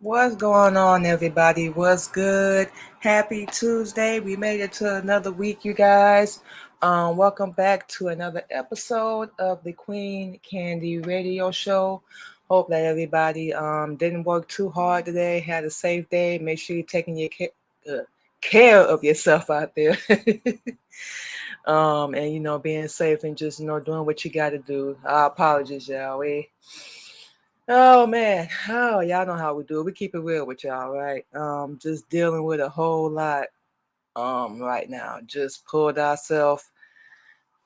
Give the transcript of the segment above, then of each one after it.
What's going on, everybody? What's good? Happy Tuesday. We made it to another week, you guys. Welcome back to another episode of the Queen Candy Radio Show. Hope that everybody didn't work too hard today, had a safe day. Make sure you're taking your care of yourself out there. And being safe and just doing what you got to do. Our apologies, y'all. Oh man, y'all know how we do it. We keep it real with y'all, right? Just dealing with a whole lot right now. Just pulled ourselves,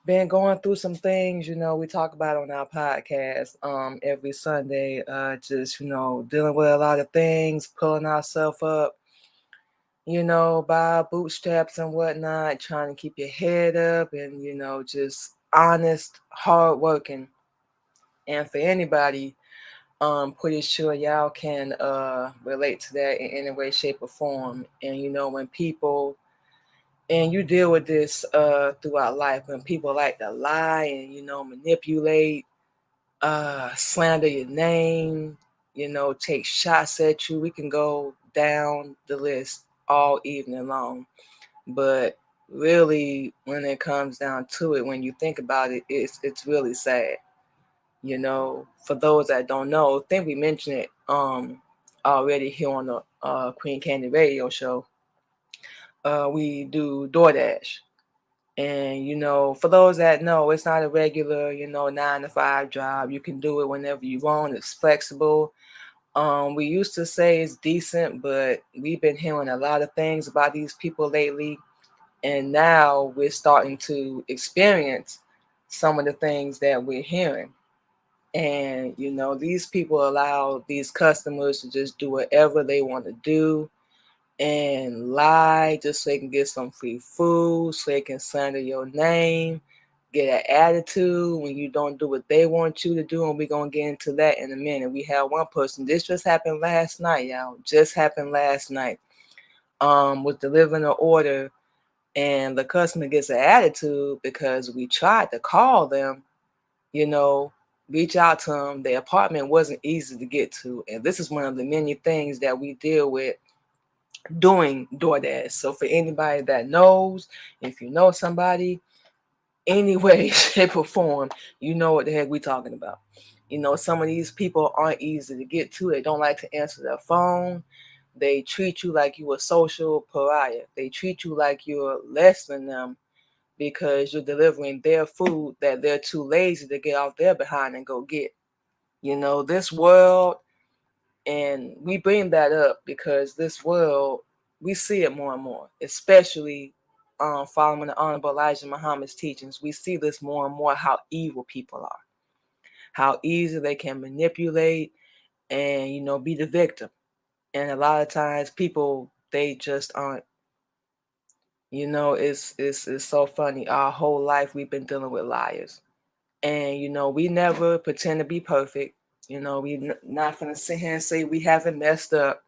been going through some things, we talk about on our podcast every Sunday. Just, dealing with a lot of things, pulling ourselves up, by our bootstraps and whatnot, trying to keep your head up and, just honest, hard working. And for anybody, pretty sure y'all can relate to that in any way, shape, or form. And when people and you deal with this throughout life, when people like to lie and manipulate, slander your name, take shots at you. We can go down the list all evening long. But really, when it comes down to it, when you think about it, it's really sad. For those that don't know, I think we mentioned it already here on the Queen Candy Radio Show. We do DoorDash. And for those that know, it's not a regular, 9 to 5 job. You can do it whenever you want. It's flexible. We used to say it's decent, but we've been hearing a lot of things about these people lately. And now we're starting to experience some of the things that we're hearing. And these people allow these customers to just do whatever they want to do and lie just so they can get some free food, so they can slander your name, get an attitude when you don't do what they want you to do. And we're going to get into that in a minute. We have one person, this just happened last night, y'all. Just happened last night. Was delivering an order and the customer gets an attitude because we tried to call them, you know, reach out to them. Their apartment wasn't easy to get to. And this is one of the many things that we deal with doing DoorDash. So for anybody that knows, if you know somebody, any way, shape, or form, you know what the heck we talking about. Some of these people aren't easy to get to. They don't like to answer their phone. They treat you like you a social pariah. They treat you like you're less than them because you're delivering their food that they're too lazy to get off their behind and go get. This world, and we bring that up because this world, we see it more and more, especially following the Honorable Elijah Muhammad's teachings. We see this more and more, how evil people are, how easy they can manipulate and, be the victim. And a lot of times people, they just aren't. It's so funny. Our whole life we've been dealing with liars. And, we never pretend to be perfect. We not gonna sit here and say we haven't messed up,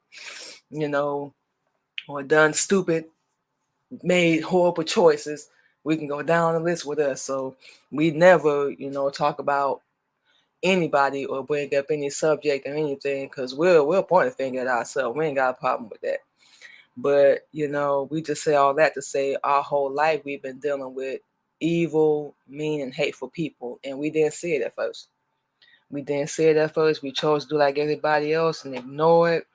or done stupid, made horrible choices. We can go down the list with us. So we never, talk about anybody or bring up any subject or anything because we'll point a finger at ourselves. We ain't got a problem with that. But, we just say all that to say our whole life we've been dealing with evil, mean, and hateful people. And we didn't see it at first. We didn't see it at first. We chose to do like everybody else and ignore it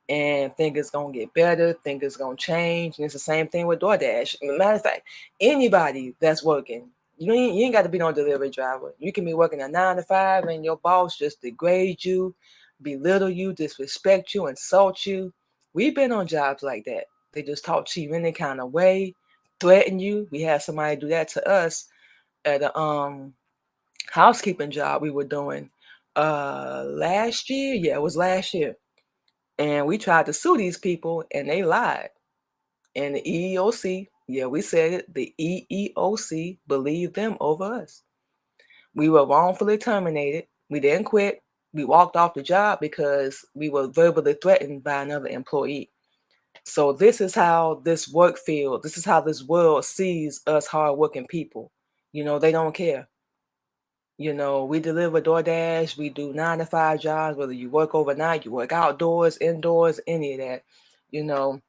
and think it's going to get better, think it's going to change. And it's the same thing with DoorDash. Matter of fact, anybody that's working, you ain't got to be no delivery driver. You can be working a 9 to 5 and your boss just degrade you, belittle you, disrespect you, insult you. We've been on jobs like that. They just talk to you in any kind of way, threaten you. We had somebody do that to us at a housekeeping job we were doing last year. Yeah, it was last year. And we tried to sue these people and they lied. And the EEOC, yeah, we said it, the EEOC believed them over us. We were wrongfully terminated. We didn't quit. We walked off the job because we were verbally threatened by another employee. So this is how this work field, this is how this world sees us hardworking people. They don't care. We deliver DoorDash. We do 9 to 5 jobs, whether you work overnight, you work outdoors, indoors, any of that. You know,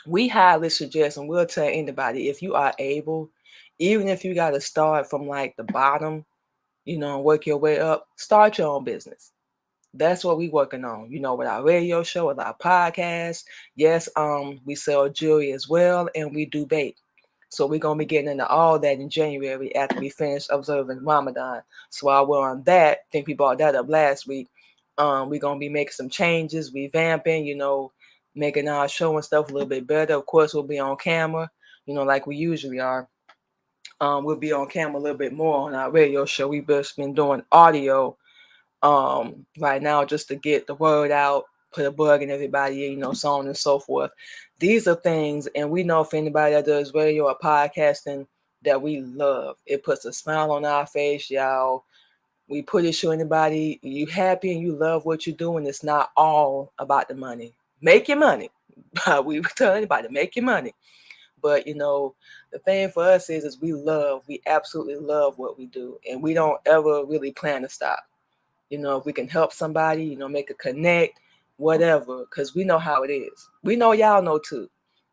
we highly suggest, and we'll tell anybody, if you are able, even if you got to start from like the bottom, and work your way up, start your own business. That's what we working on, with our radio show, with our podcast. Yes, we sell jewelry as well, and we do bake. So we're gonna be getting into all that in January after we finish observing Ramadan. So while we're on that, I think we brought that up last week. We're gonna be making some changes, revamping, making our show and stuff a little bit better. Of course, we'll be on camera, like we usually are. We'll be on camera a little bit more on our radio show. We've just been doing audio right now just to get the word out, put a bug in everybody, so on and so forth. These are things, and we know for anybody that does radio or podcasting, that we love. It puts a smile on our face, y'all. We put it show anybody you happy and you love what you're doing. It's not all about the money. Make your money. We tell anybody, make your money. But the thing for us is we absolutely love what we do, and we don't ever really plan to stop. If we can help somebody, make a connect, whatever, because we know how it is. We know y'all know too.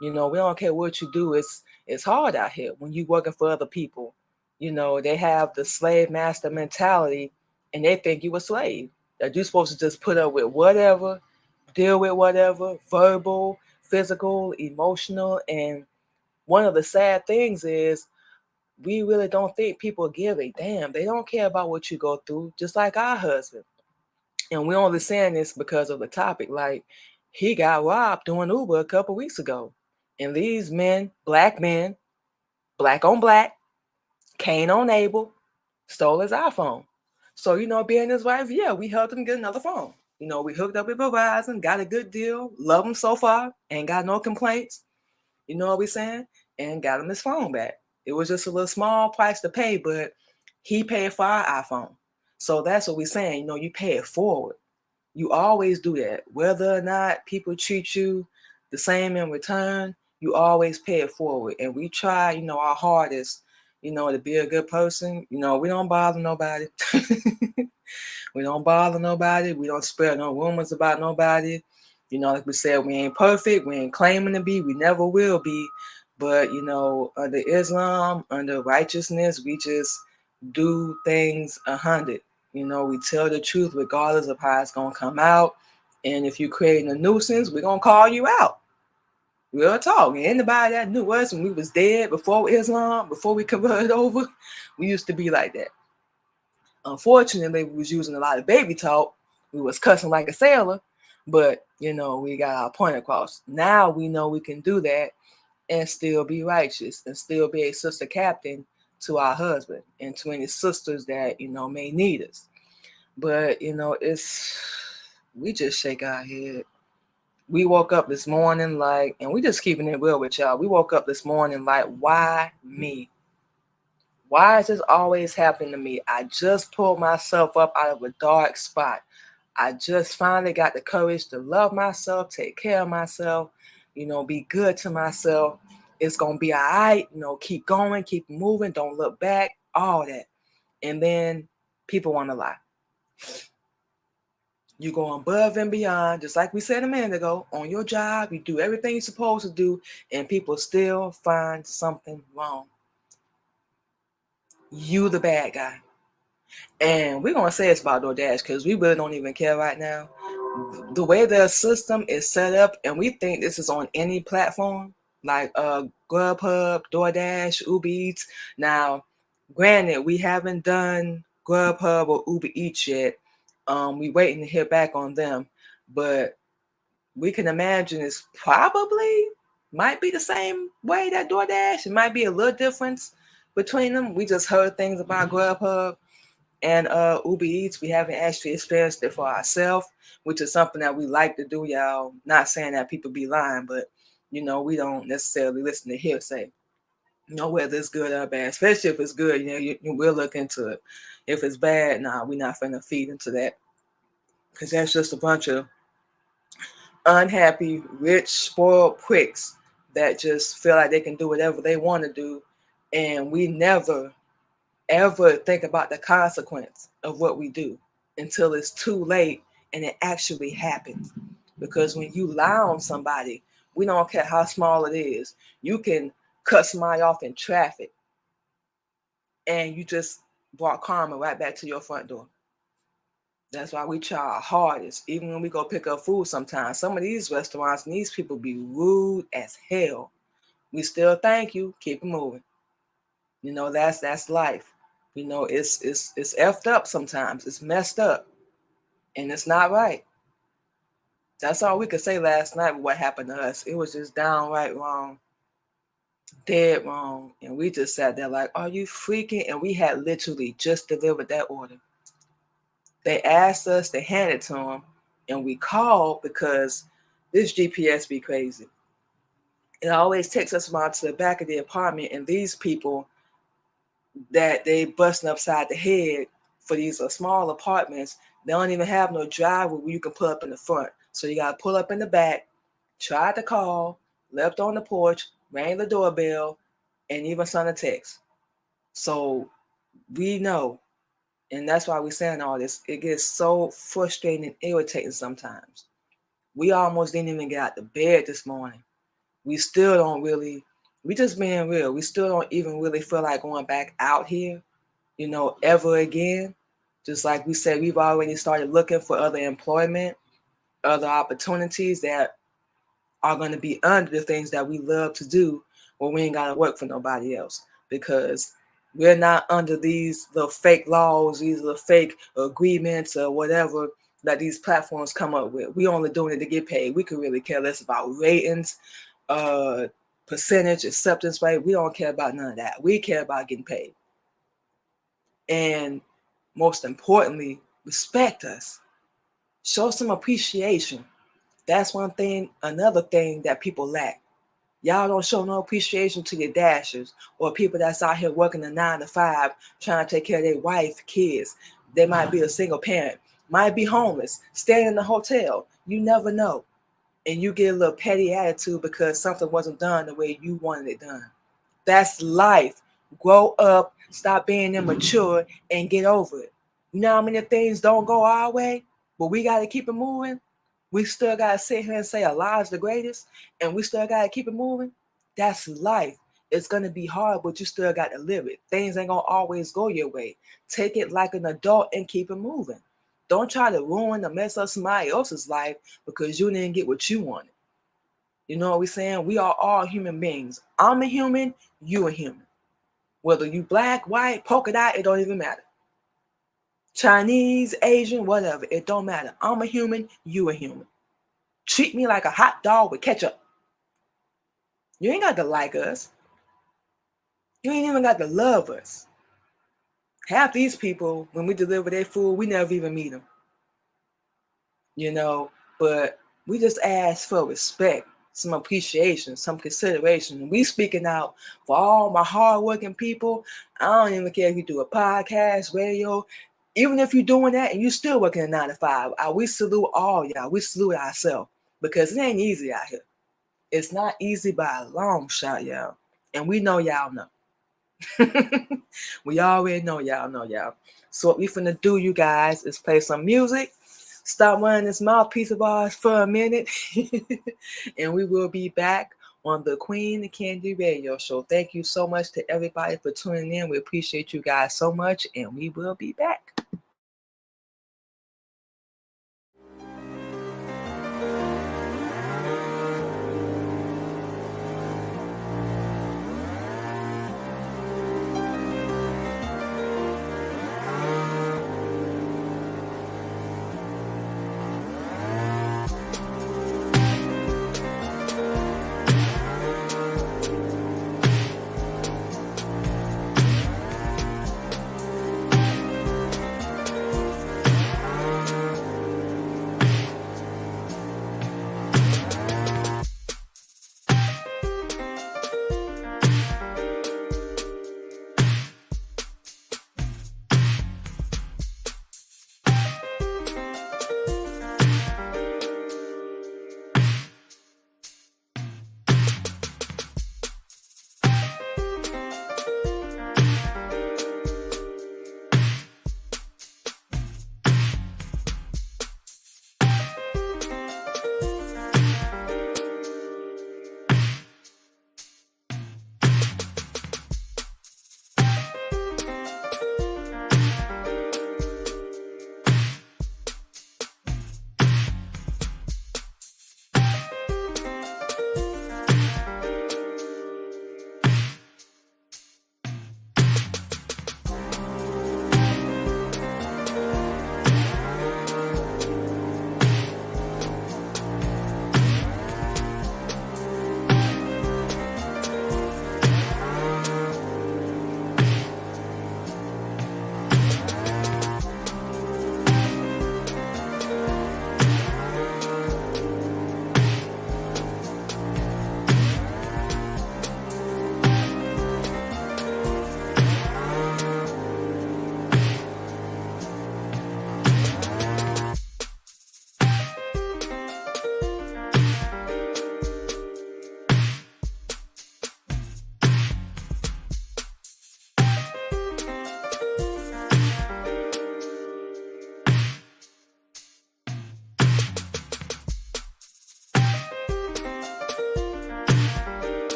We don't care what you do. It's hard out here when you working for other people. They have the slave master mentality, and they think you a slave. That you're supposed to just put up with whatever, deal with whatever, verbal, physical, emotional. And one of the sad things is we really don't think people give a damn. They don't care about what you go through, just like our husband. And we're only saying this because of the topic. Like, he got robbed doing Uber a couple weeks ago. And these men, black on black, Cain on Abel, stole his iPhone. So, being his wife, yeah, we helped him get another phone. We hooked up with Verizon, got a good deal, love him so far, ain't got no complaints. You know what we saying? And got him his phone back. It was just a little small price to pay, but he paid for our iPhone. So that's what we're saying. You pay it forward. You always do that. Whether or not people treat you the same in return, you always pay it forward. And we try, our hardest, to be a good person. We don't bother nobody. We don't bother nobody. We don't spread no rumors about nobody. Like we said, we ain't perfect. We ain't claiming to be. We never will be. But, under Islam, under righteousness, we just do things 100. We tell the truth regardless of how it's going to come out. And if you're creating a nuisance, we're going to call you out. Real talk. And anybody that knew us when we was dead before Islam, before we converted over, we used to be like that. Unfortunately, we was using a lot of baby talk. We was cussing like a sailor, but we got our point across. Now we know we can do that and still be righteous and still be a sister captain to our husband and to any sisters that may need us. But we just shake our head. We woke up this morning like, and we just keeping it real with y'all. We woke up this morning like, why me? Why is this always happening to me? I just pulled myself up out of a dark spot. I just finally got the courage to love myself, take care of myself, be good to myself. It's going to be all right. Keep going, keep moving, don't look back, all that. And then people want to lie. You go above and beyond, just like we said a minute ago, on your job, you do everything you're supposed to do, and people still find something wrong. You the bad guy. And we're going to say it's about DoorDash because we really don't even care right now. The way the system is set up, and we think this is on any platform, like Grubhub, DoorDash, Uber Eats. Now, granted, we haven't done Grubhub or Uber Eats yet. We're waiting to hear back on them. But we can imagine it's probably might be the same way that DoorDash. It might be a little difference between them. We just heard things about Grubhub and Uber Eats. We haven't actually experienced it for ourselves, which is something that we like to do, y'all. Not saying that people be lying, but we don't necessarily listen to hearsay. Whether it's good or bad, especially if it's good, we'll look into it. If it's bad, nah, we're not finna feed into that, because that's just a bunch of unhappy, rich, spoiled pricks that just feel like they can do whatever they want to do, and we never ever think about the consequence of what we do until it's too late and it actually happens. Because when you lie on somebody, we don't care how small it is, you can cut somebody off in traffic and you just brought karma right back to your front door. That's why we try our hardest. Even when we go pick up food sometimes, some of these restaurants and these people be rude as hell. We still thank you, keep it moving. You know, that's life. You know, it's effed up sometimes. It's messed up. And it's not right. That's all we could say last night with what happened to us. It was just downright wrong. Dead wrong. And we just sat there like, are you freaking? And we had literally just delivered that order. They asked us, they handed it to them, and we called because this GPS be crazy. It always takes us around to the back of the apartment, and these people that they busting upside the head for these small apartments, they don't even have no driveway where you can pull up in the front. So you gotta pull up in the back, tried to call, left on the porch, rang the doorbell, and even sent a text. So we know, and that's why we're saying all this. It gets so frustrating and irritating sometimes. We almost didn't even get out of bed this morning. We still don't really, we just being real, we still don't even really feel like going back out here, you know, ever again. Just like we said, we've already started looking for other employment, other opportunities that are going to be under the things that we love to do when we ain't got to work for nobody else. Because we're not under these little fake laws, these little fake agreements or whatever that these platforms come up with. We only doing it to get paid. We could really care less about ratings, percentage, acceptance rate. We don't care about none of that. We care about getting paid. And most importantly, respect us. Show some appreciation. That's one thing, another thing that people lack. Y'all don't show no appreciation to your dashers or people that's out here working a 9 to 5, trying to take care of their wife, kids. They might be a single parent, might be homeless, staying in the hotel. You never know. And you get a little petty attitude because something wasn't done the way you wanted it done. That's life. Grow up, stop being immature, and get over it. You know how many things don't go our way, but we got to keep it moving? We still got to sit here and say Allah's the greatest, and we still got to keep it moving? That's life. It's going to be hard, but you still got to live it. Things ain't going to always go your way. Take it like an adult and keep it moving. Don't try to ruin or mess up somebody else's life because you didn't get what you wanted. You know what we're saying? We are all human beings. I'm a human, you a human. Whether you black, white, polka dot, it don't even matter. Chinese, Asian, whatever, it don't matter. I'm a human, you a human. Treat me like a hot dog with ketchup. You ain't got to like us. You ain't even got to love us. Half these people, when we deliver their food, we never even meet them. You know, but we just ask for respect, some appreciation, some consideration. We speaking out for all my hardworking people. I don't even care if you do a podcast, radio. Even if you're doing that and you still working a 9 to 5, we salute all y'all. We salute ourselves because it ain't easy out here. It's not easy by a long shot, y'all. And we know y'all know. We already know y'all know y'all. So what we finna do, you guys, is play some music. Stop running this mouthpiece of ours for a minute. And we will be back on the Queen Candy Radio Show. Thank you so much to everybody for tuning in. We appreciate you guys so much, and we will be back.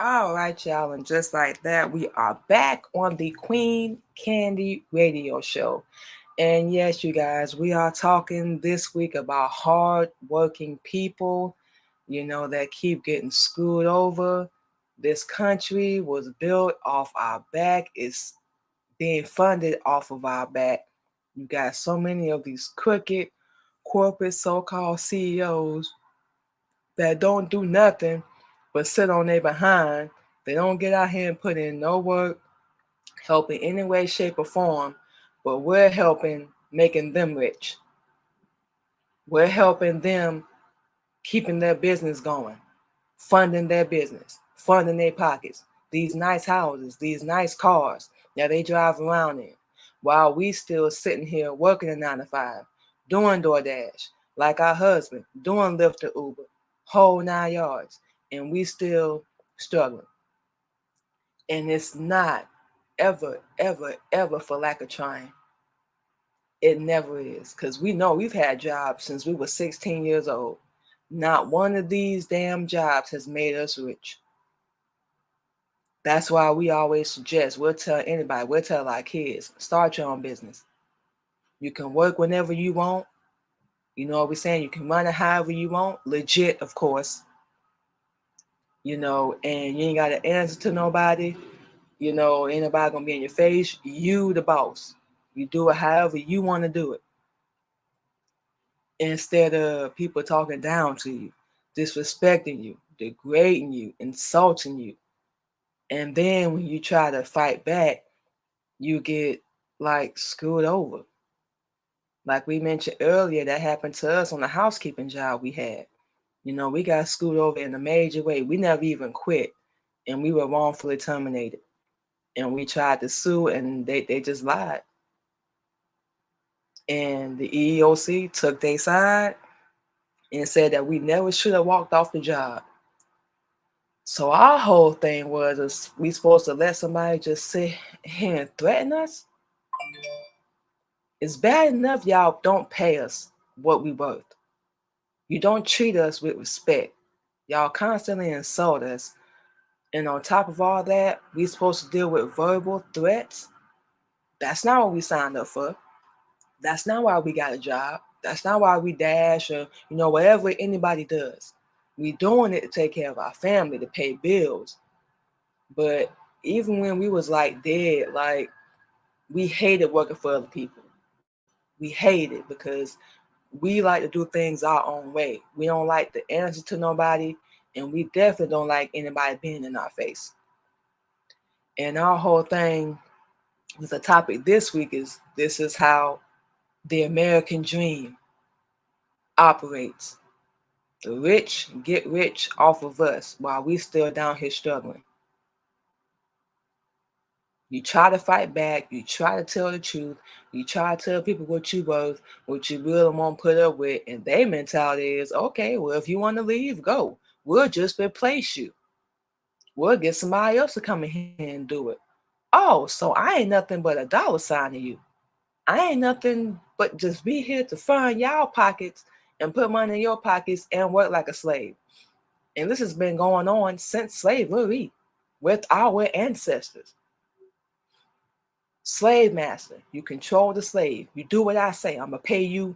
All right, y'all, and just like that, we are back on the Queen Candy Radio Show. And yes, you guys, we are talking this week about hard-working people, that keep getting screwed over. This country was built off our back. It's being funded off of our back. You got so many of these crooked corporate so-called CEOs that don't do nothing but sit on their behind. They don't get out here and put in no work, help in any way, shape, or form, but we're helping making them rich. We're helping them keeping their business going, funding their business, funding their pockets. These nice houses, these nice cars that they drive around in, while we still sitting here working a 9 to 5, doing DoorDash, like our husband, doing Lyft or Uber, whole 9 yards, and we still struggling. And it's not ever, ever, ever for lack of trying. It never is, because we know we've had jobs since we were 16 years old. Not one of these damn jobs has made us rich. That's why we always suggest, we'll tell anybody, we'll tell our kids, start your own business. You can work whenever you want. You know what we're saying? You can run it however you want. Legit, of course. And you ain't got to answer to nobody. Ain't nobody going to be in your face. You the boss. You do it however you want to do it. Instead of people talking down to you, disrespecting you, degrading you, insulting you. And then when you try to fight back, you get like screwed over. Like we mentioned earlier, that happened to us on the housekeeping job we had. We got screwed over in a major way. We never even quit, and we were wrongfully terminated. And we tried to sue, and they just lied. And the EEOC took their side and said that we never should have walked off the job. So our whole thing was, is we supposed to let somebody just sit here and threaten us? It's bad enough y'all don't pay us what we worth. You don't treat us with respect. Y'all constantly insult us. And on top of all that, we supposed to deal with verbal threats? That's not what we signed up for. That's not why we got a job. That's not why we dash or, whatever anybody does. We doing it to take care of our family, to pay bills. But even when we was like dead, like we hated working for other people. We hate it because we like to do things our own way. We don't like to answer to nobody, and we definitely don't like anybody being in our face. And our whole thing with the topic this week is, this is how the American dream operates. The rich get rich off of us while we still down here struggling. You try to fight back, you try to tell the truth, you try to tell people what you worth, what you really won't put up with, and their mentality is, okay, well, if you want to leave, go. We'll just replace you. We'll get somebody else to come in here and do it. Oh, so I ain't nothing but a dollar sign to you. I ain't nothing but just be here to fund y'all pockets and put money in your pockets and work like a slave. And this has been going on since slavery with our ancestors. Slave master, you control the slave. You do what I say. I'm going to pay you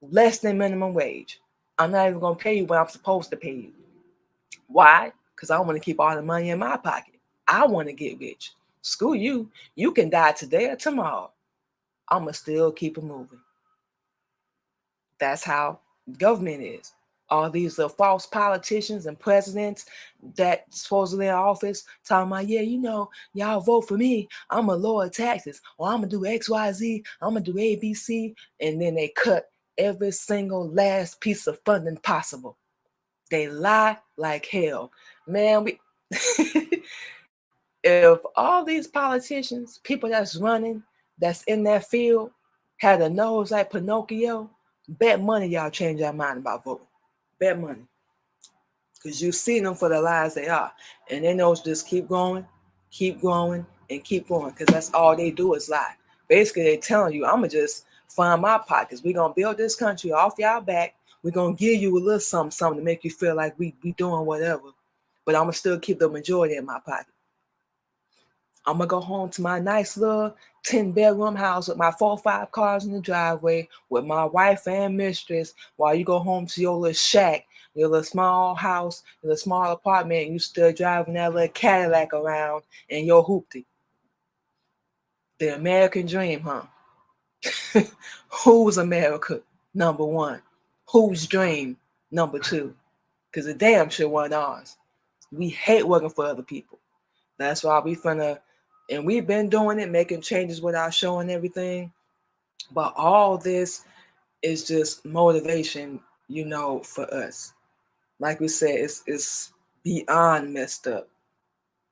less than minimum wage. I'm not even going to pay you what I'm supposed to pay you. Why? Because I want to keep all the money in my pocket. I want to get rich. Screw you. You can die today or tomorrow. I'm going to still keep it moving. That's how government is. All these false politicians and presidents that supposedly in office talking about, yeah, y'all vote for me, I'm going to lower taxes, or I'm going to do X, Y, Z, I'm going to do A, B, C, and then they cut every single last piece of funding possible. They lie like hell. Man, if all these politicians, people that's running, that's in that field, had a nose like Pinocchio, bet money y'all change your mind about voting. Bet money. Because you've seen them for the lies they are. And they know just keep growing, and keep growing. Because that's all they do is lie. Basically, they're telling you, I'm going to just find my pockets. We're going to build this country off y'all back. We're going to give you a little something to make you feel like we doing whatever. But I'm going to still keep the majority in my pocket. I'm going to go home to my nice little 10-bedroom house with my 4 or 5 cars in the driveway with my wife and mistress, while you go home to your little shack, your little small house, your little small apartment, and you still driving that little Cadillac around in your hoopty. The American dream, huh? Who's America? Number one. Whose dream? Number two. Because the damn sure wasn't ours. We hate working for other people. That's why and we've been doing it, making changes with our show and everything. But all this is just motivation, for us. Like we said, it's beyond messed up.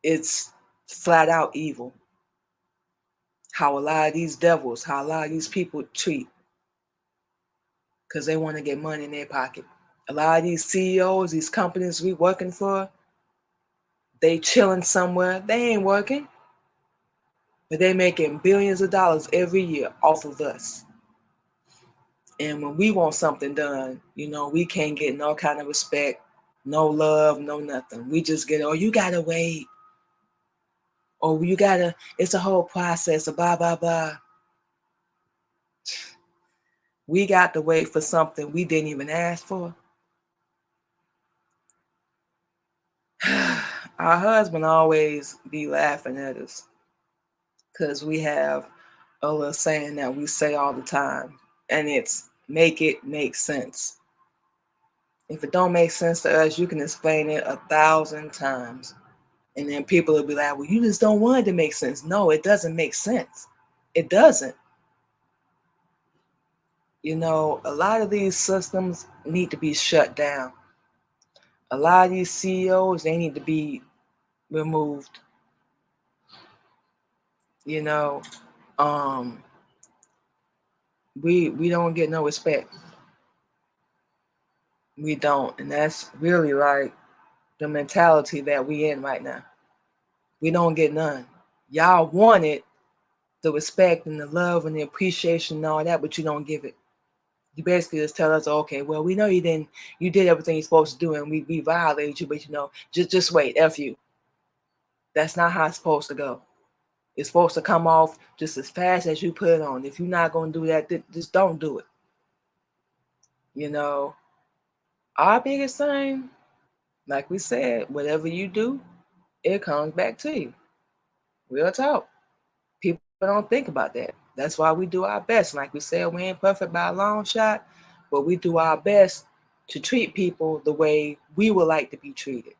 It's flat out evil. How a lot of these devils, how a lot of these people treat, because they want to get money in their pocket. A lot of these CEOs, these companies we working for, they chilling somewhere. They ain't working. But they making billions of dollars every year off of us. And when we want something done, we can't get no kind of respect, no love, no nothing. We just get, oh, you gotta wait. Or it's a whole process, blah, blah, blah. We got to wait for something we didn't even ask for. Our husband always be laughing at us because we have a little saying that we say all the time, and it's make it make sense. If it don't make sense to us, you can explain it 1,000 times. And then people will be like, well, you just don't want it to make sense. No, it doesn't make sense. It doesn't. You know, a lot of these systems need to be shut down. A lot of these CEOs, they need to be removed. You know, we don't get no respect. We don't. And that's really like the mentality that we in right now. We don't get none. Y'all wanted the respect and the love and the appreciation and all that, but you don't give it. You basically just tell us, okay, well, we know you did everything you're supposed to do, and we violated you, but you know, just wait, F you. That's not how it's supposed to go. It's supposed to come off just as fast as you put it on. If you're not going to do that, just don't do it. You know, our biggest thing, like we said, whatever you do, it comes back to you. Real talk. People don't think about that. That's why we do our best. Like we said, we ain't perfect by a long shot, but we do our best to treat people the way we would like to be treated.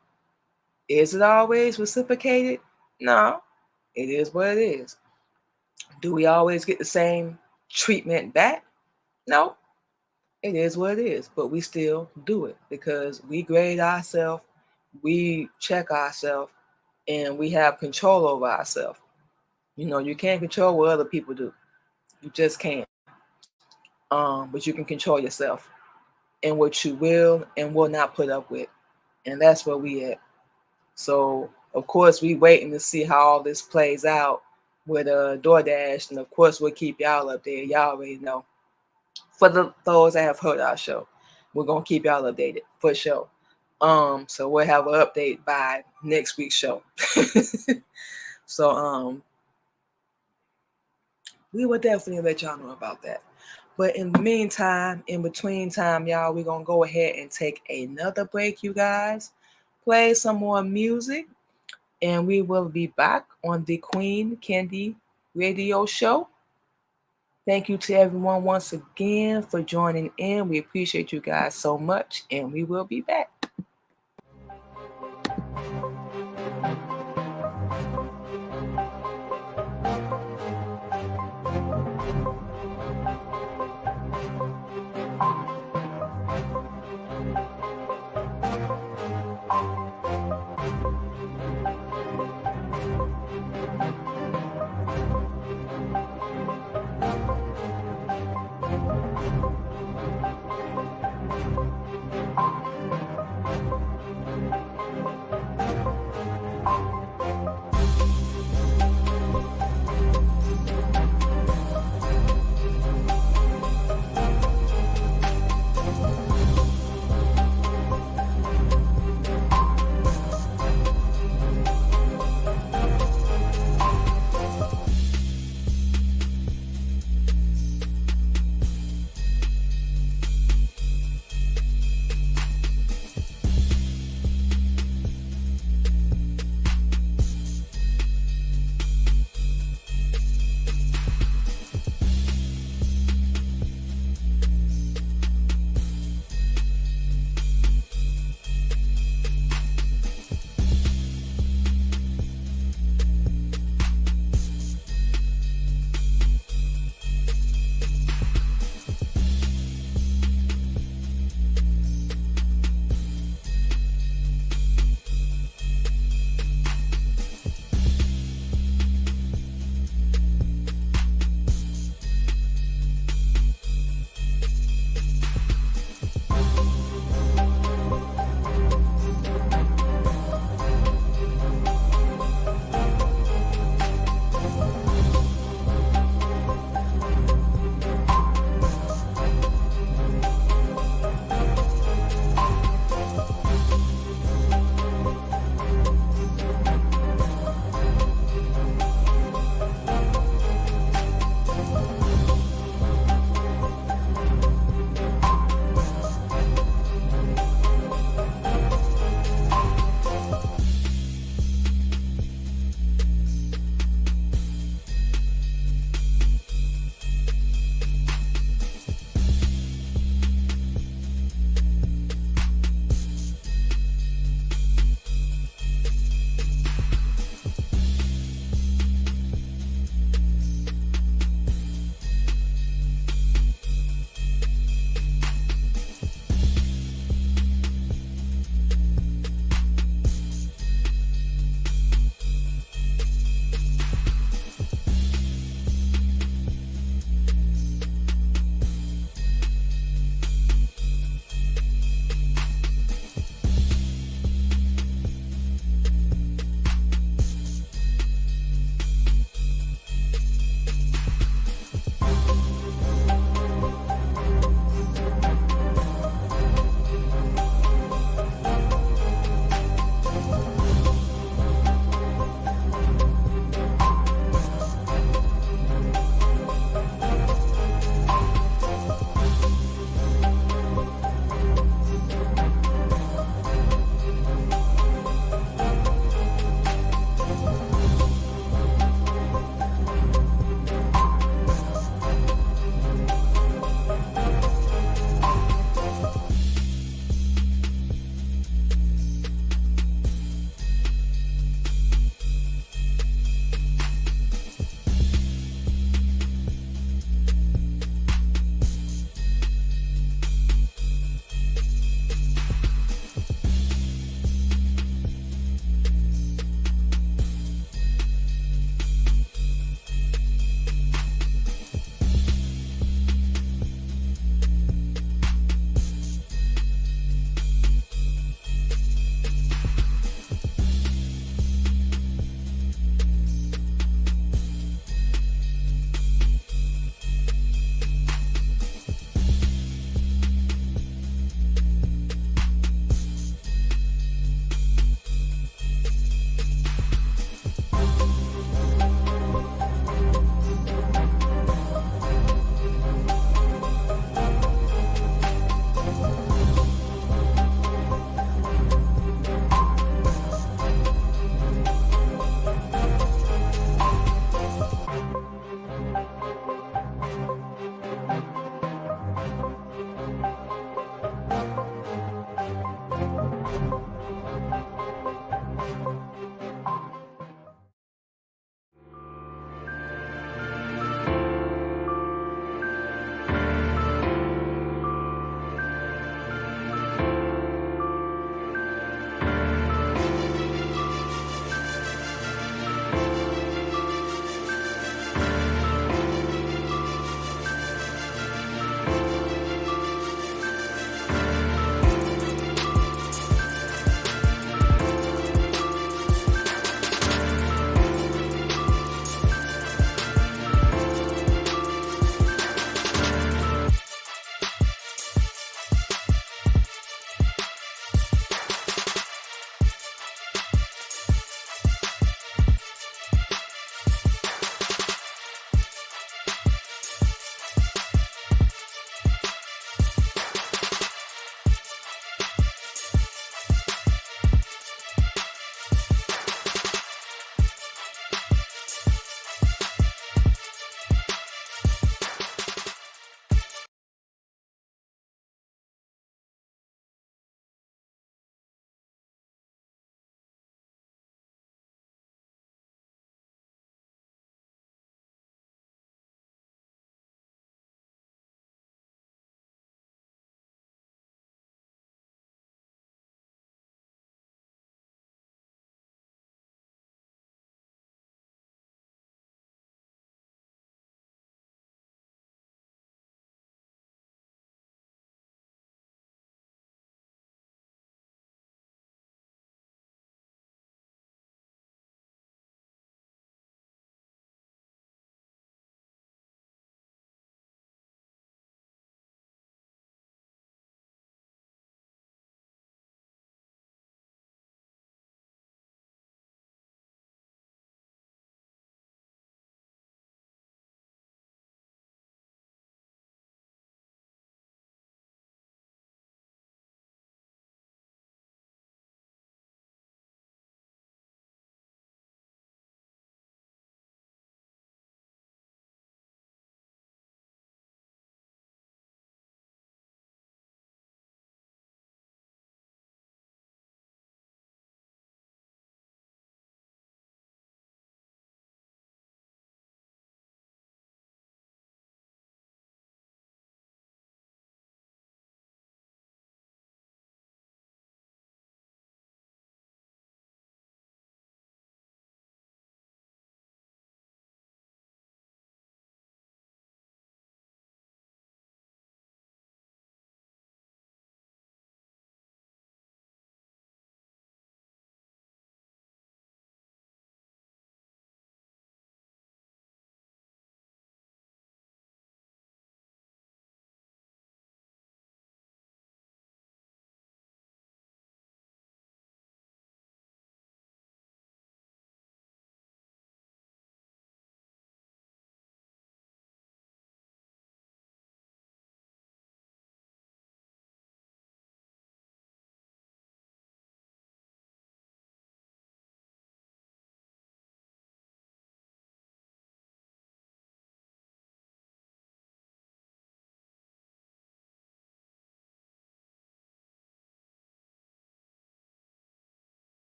Is it always reciprocated? No. It is what it is. Do we always get the same treatment back? No. It is what it is. But we still do it because we grade ourselves, we check ourselves, and we have control over ourselves. You know, you can't control what other people do. You just can't. But you can control yourself and what you will and will not put up with. And that's where we at. So, of course, we waiting to see how all this plays out with DoorDash. And, of course, we'll keep y'all updated. Y'all already know. For those that have heard our show, we're going to keep y'all updated for sure. So we'll have an update by next week's show. So, we will definitely let y'all know about that. But in the meantime, in between time, y'all, we're going to go ahead and take another break, you guys. Play some more music. And we will be back on the Queen Candy Radio Show. Thank you to everyone once again for joining in. We appreciate you guys so much. And we will be back.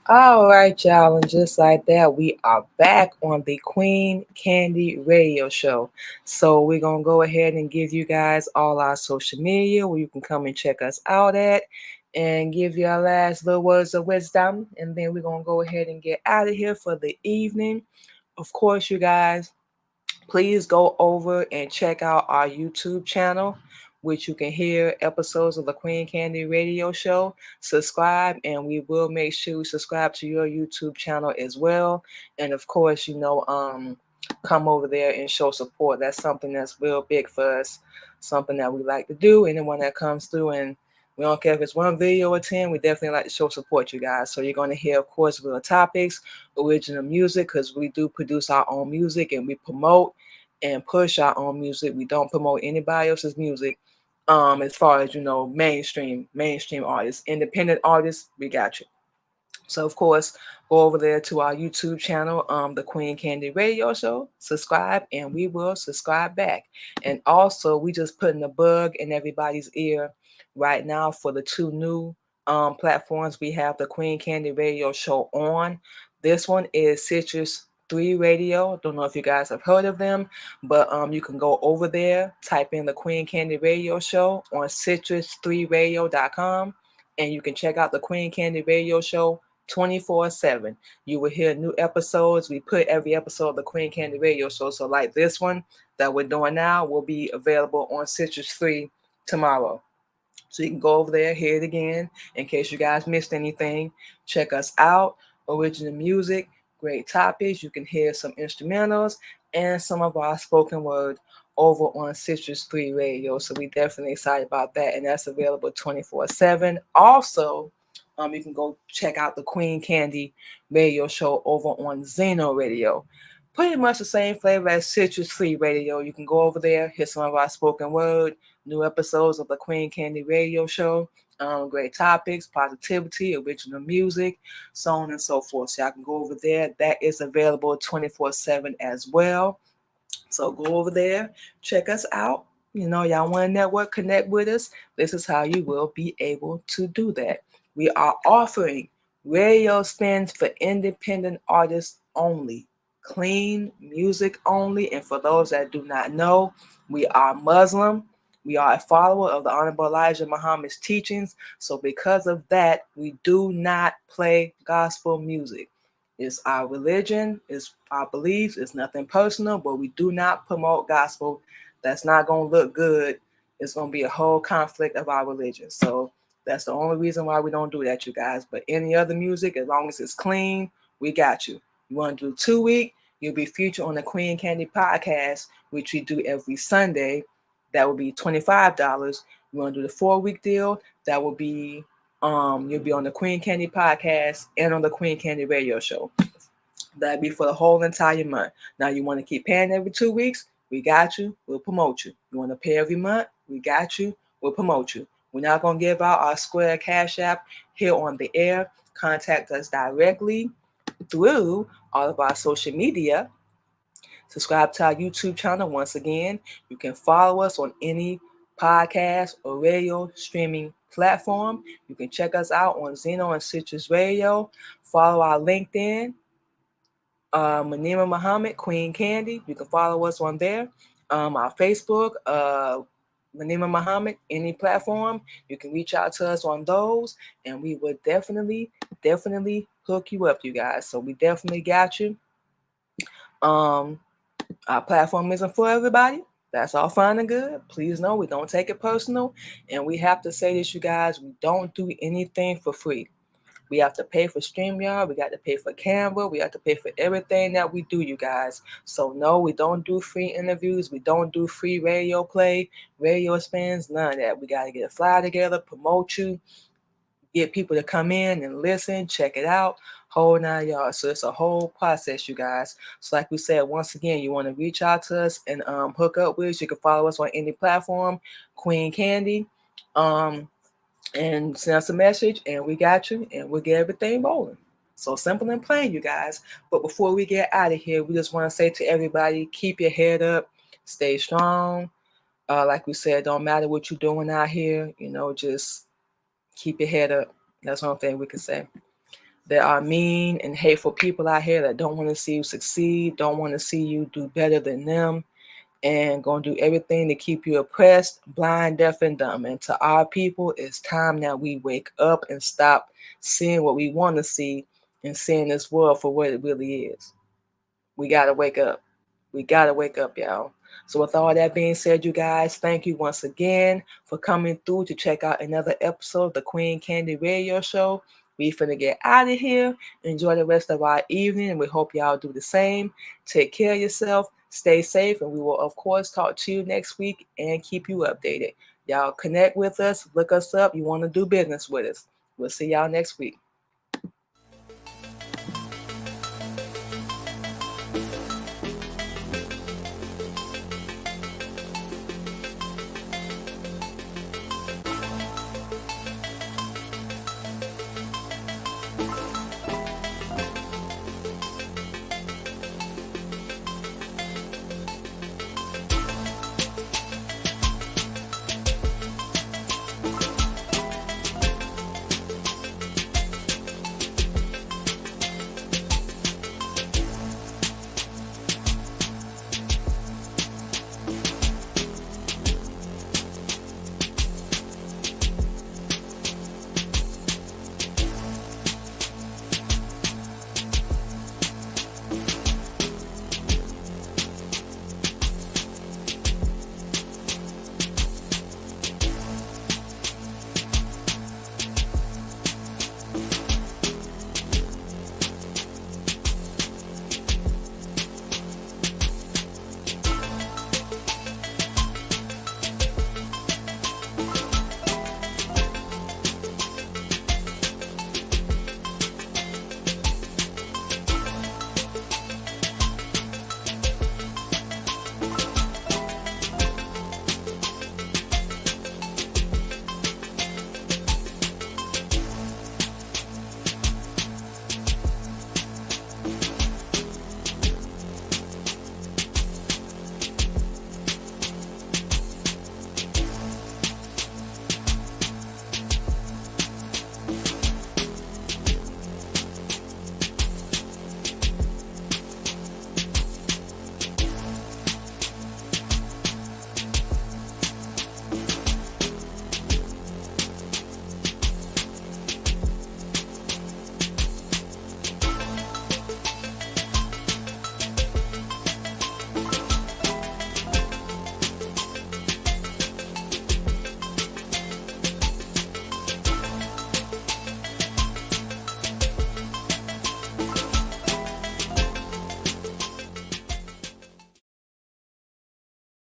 All right, y'all, and just like that, we are back on the Queen Candy Radio Show. So we're gonna go ahead and give you guys all our social media where you can come and check us out at, and give you our last little words of wisdom, and then we're gonna go ahead and get out of here for the evening. Of course, you guys, please go over and check out our YouTube channel, which you can hear episodes of the Queen Candy Radio Show. Subscribe, and we will make sure we subscribe to your YouTube channel as well. And of course, come over there and show support. That's something that's real big for us, something that we like to do. Anyone that comes through, and we don't care if it's one video or 10, we definitely like to show support, you guys. So you're going to hear, of course, real topics, original music, because we do produce our own music and we promote and push our own music. We don't promote anybody else's music. As far as mainstream artists, independent artists, we got you. So of course, go over there to our YouTube channel, the Queen Candy Radio Show. Subscribe, and we will subscribe back. And also, we just putting a bug in everybody's ear right now for the two new platforms we have the Queen Candy Radio Show on. This one is Citrus 3 Radio. Don't know if you guys have heard of them, but you can go over there, type in the Queen Candy Radio Show on citrus3radio.com, and you can check out the Queen Candy Radio Show 24/7. You will hear new episodes. We put every episode of the Queen Candy Radio Show. So like this one that we're doing now will be available on Citrus 3 tomorrow. So you can go over there, hear it again, in case you guys missed anything. Check us out. Original music, great topics. You can hear some instrumentals and some of our spoken word over on Citrus 3 Radio. So we definitely excited about that. And that's available 24/7. Also, you can go check out the Queen Candy Radio Show over on Zeno Radio. Pretty much the same flavor as Citrus 3 Radio. You can go over there, hear some of our spoken word, new episodes of the Queen Candy Radio Show, great topics, positivity, original music, so on and so forth. So y'all can go over there. That is available 24/7 as well. So go over there, check us out. Y'all want to network, connect with us. This is how you will be able to do that. We are offering radio spins for independent artists only, clean music only. And for those that do not know, we are Muslim. We are a follower of the Honorable Elijah Muhammad's teachings. So because of that, we do not play gospel music. It's our religion, it's our beliefs, it's nothing personal, but we do not promote gospel. That's not going to look good. It's going to be a whole conflict of our religion. So that's the only reason why we don't do that, you guys. But any other music, as long as it's clean, we got you. You want to do 2 week, you'll be featured on the Queen Candy podcast, which we do every Sunday. That will be $25. You want to do the 4 week deal, that will be you'll be on the Queen Candy podcast and on the Queen Candy Radio Show. That'd be for the whole entire month. Now you want to keep paying every 2 weeks? We got you. We'll promote you. You want to pay every month? We got you. We'll promote you. We're not going to give out our Square Cash App here on the air. Contact us directly through all of our social media. Subscribe to our YouTube channel. Once again, you can follow us on any podcast or radio streaming platform. You can check us out on Zeno and Citrus Radio. Follow our LinkedIn, Manima Muhammad, Queen Candy. You can follow us on there. Our Facebook, Manima Muhammad, any platform. You can reach out to us on those, and we would definitely hook you up, you guys. So we definitely got you. Our platform isn't for everybody. That's all fine and good. Please know we don't take it personal. And we have to say this, you guys, we don't do anything for free. We have to pay for StreamYard. We got to pay for Canva. We have to pay for everything that we do, you guys. So no, we don't do free interviews. We don't do free radio play, radio spins, none of that. We got to get a flyer together, promote you, get people to come in and listen, check it out, whole 9 yards. So it's a whole process, you guys. So like we said, once again, you want to reach out to us and hook up with us. You can follow us on any platform, Queen Candy, and send us a message, and we got you, and we'll get everything rolling. So simple and plain, you guys. But before we get out of here, we just want to say to everybody, keep your head up, stay strong. Like we said, don't matter what you're doing out here, just keep your head up. That's one thing we can say. There are mean and hateful people out here that don't want to see you succeed, don't want to see you do better than them, and going to do everything to keep you oppressed, blind, deaf, and dumb. And to our people, it's time that we wake up and stop seeing what we want to see and seeing this world for what it really is. We got to wake up. We got to wake up, y'all. So with all that being said, you guys, thank you once again for coming through to check out another episode of the Queen Candy Radio Show. We finna get out of here. Enjoy the rest of our evening, and we hope y'all do the same. Take care of yourself, stay safe, and we will, of course, talk to you next week and keep you updated. Y'all connect with us, look us up. You want to do business with us. We'll see y'all next week.